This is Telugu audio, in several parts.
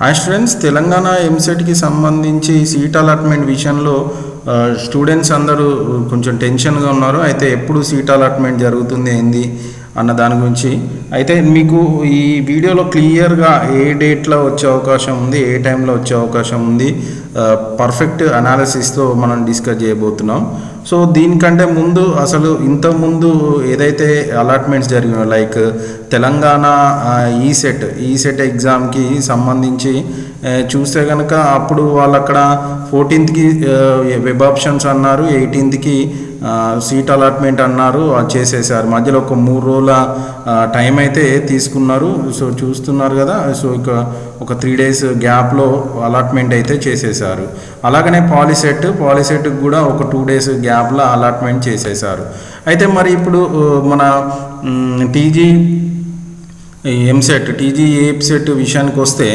హాయ్ స్టూడెంట్స్, తెలంగాణ ఎంసెట్కి సంబంధించి సీట్ అలాట్మెంట్ విషయంలో స్టూడెంట్స్ అందరూ కొంచెం టెన్షన్గా ఉన్నారు. అయితే ఎప్పుడు సీట్ అలాట్మెంట్ జరుగుతుంది ఏంది అన్న దాని గురించి అయితే మీకు ఈ వీడియోలో క్లియర్గా ఏ డేట్లో వచ్చే అవకాశం ఉంది, ఏ టైంలో వచ్చే అవకాశం ఉంది, పర్ఫెక్ట్ అనాలిసిస్తో మనం డిస్కస్ చేయబోతున్నాం. సో దీనికంటే ముందు అసలు ఇంతకుముందు ఏదైతే అలాట్మెంట్స్ జరిగినాయో లైక్ తెలంగాణ ఈసెట్ ఎగ్జామ్కి సంబంధించి చూస్తే కనుక అప్పుడు వాళ్ళు అక్కడ 14th వెబ్ ఆప్షన్స్ అన్నారు, 18th సీట్ అలాట్మెంట్ అన్నారు, అది చేసేసారు. మధ్యలో ఒక 3 రోజుల టైం అయితే తీసుకున్నారు. సో చూస్తున్నారు కదా, సో ఇక ఒక 3 days గ్యాప్లో అలాట్మెంట్ అయితే చేసేసారు. అలాగనే పాలిసెట్కి కూడా ఒక 2 days గ్యాప్లో అలాట్మెంట్ చేసేసారు. అయితే మరి ఇప్పుడు మన టీజీ ఏఎఫ్సెట్ విషయానికి వస్తే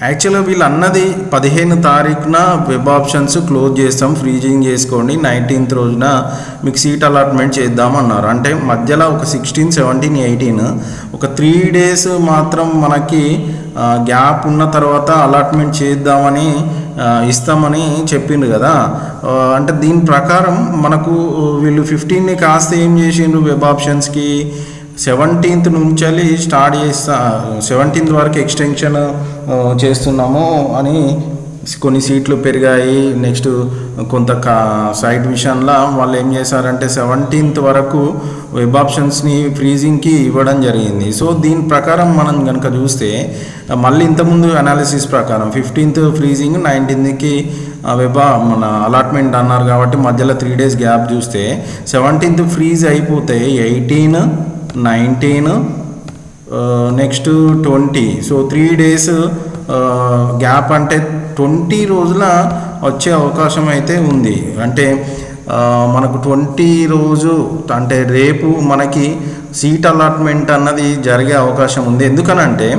యాక్చువల్గా వీళ్ళు అన్నది 15 తారీఖున వెబ్ ఆప్షన్స్ క్లోజ్ చేస్తాం, ఫ్రీజింగ్ చేసుకోండి, 19th రోజున మీకు సీట్ అలాట్మెంట్ చేద్దామన్నారు. అంటే మధ్యలో ఒక 16, 17, 18 ఒక 3 days మాత్రం మనకి గ్యాప్ ఉన్న తర్వాత అలాట్మెంట్ చేద్దామని ఇస్తామని చెప్పిండు కదా. అంటే దీని ప్రకారం మనకు వీళ్ళు 15ని కాస్త ఏం చేసిండ్రు, వెబ్ ఆప్షన్స్కి 17th నుంచి స్టార్ట్ 17th వరకు ఎక్స్టెన్షన్ చేస్తున్నాము అని, కొన్ని సీట్లు పెరిగాయి. నెక్స్ట్ కొంత సైట్ విషయంలో వాళ్ళు ఏం చేశారంటే 17th వరకు వెబ్ ఆప్షన్స్ని ఫ్రీజింగ్కి ఇవ్వడం జరిగింది. సో దీని ప్రకారం మనం కనుక చూస్తే మళ్ళీ ఇంతకుముందు అనాలిసిస్ ప్రకారం 15th ఫ్రీజింగ్, 19th మన అలాట్మెంట్ అన్నారు కాబట్టి మధ్యలో 3 days గ్యాప్ చూస్తే 17th ఫ్రీజ్ అయిపోతే 18, 19 నెక్స్ట్ 20. సో 3 days గ్యాప్ అంటే 20 రోజుల వచ్చే అవకాశం అయితే ఉంది. అంటే మనకు 20 రోజు అంటే రేపు మనకి సీట్ అలాట్మెంట్ అన్నది జరిగే అవకాశం ఉంది. ఎందుకనంటే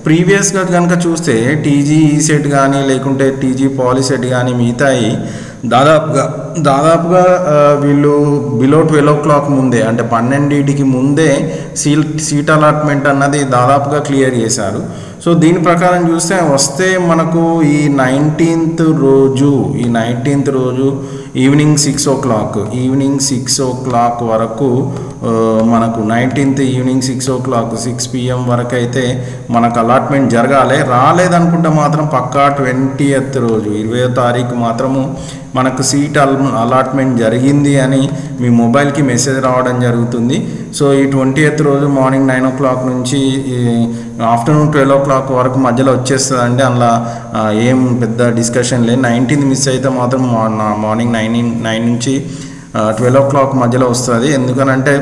ప్రీవియస్గా కనుక చూస్తే టీజీ ఈసెట్ కానీ లేకుంటే టీజీ పాలిసెట్ కానీ మిగతాయి దాదాపుగా వీళ్ళు బిలో 12 o'clock ముందే అంటే 12కి ముందే సీట్ అలాట్మెంట్ అన్నది దాదాపుగా క్లియర్ చేశారు. సో దీని ప్రకారం చూస్తే వస్తే మనకు ఈ 19th రోజు ఈవినింగ్ 6 o'clock వరకు మనకు 19th ఈవినింగ్ 6 o'clock 6 PM వరకు అయితే మనకు అలాట్మెంట్ జరగాలి. రాలేదనుకుంటే మాత్రం పక్కా 20th రోజు 20వ తారీఖు మాత్రము మనకు సీట్ అలాట్మెంట్ జరిగింది అని మీ మొబైల్కి మెసేజ్ రావడం జరుగుతుంది. సో ఈ 20th రోజు మార్నింగ్ 9 o'clock నుంచి ఆఫ్టర్నూన్ 12 o'clock వరకు మధ్యలో వచ్చేస్తుంది అండి. అందులో ఏం పెద్ద డిస్కషన్ లేదు. 19th మిస్ అయితే మాత్రం మార్నింగ్ 9 నుంచి 12 o'clock మధ్యలో వస్తుంది. ఎందుకనంటే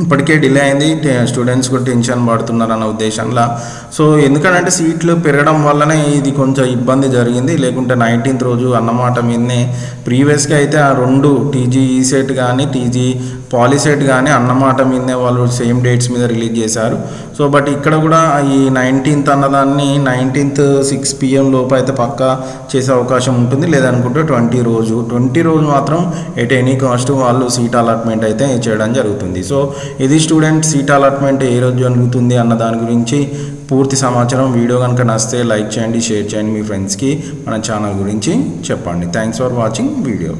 ఇప్పటికే డిలే అయింది, స్టూడెంట్స్ కూడా టెన్షన్ పడుతున్నారు అన్న ఉద్దేశంలో. సో ఎందుకంటే సీట్లు పెరగడం వల్లనే ఇది కొంచెం ఇబ్బంది జరిగింది. లేకుంటే 19th రోజు అన్నమాట మీదనే ప్రీవియస్గా అయితే ఆ 2 టీజీ ఈసెట్ కానీ టీజీ పాలిసెట్ కానీ అన్నమాట మీదనే వాళ్ళు సేమ్ డేట్స్ మీద రిలీజ్ చేశారు. సో బట్ ఇక్కడ కూడా ఈ 19th అన్నదాన్ని 19th 6 PM లోపు అయితే పక్కా చేసే అవకాశం ఉంటుంది. లేదనుకుంటే 20 రోజు మాత్రం ఎట్ ఎనీ కాస్ట్ వాళ్ళు సీట్ అలాట్మెంట్ అయితే చేయడం జరుగుతుంది. సో ఇది స్టూడెంట్ సీట్ అలాట్మెంట్ ఏ రోజు జరుగుతుంది అన్న దాని గురించి పూర్తి సమాచారం. వీడియో కనుక నచ్చితే లైక్ చేయండి, షేర్ చేయండి, మీ ఫ్రెండ్స్కి మన ఛానల్ గురించి చెప్పండి. Thanks for watching video.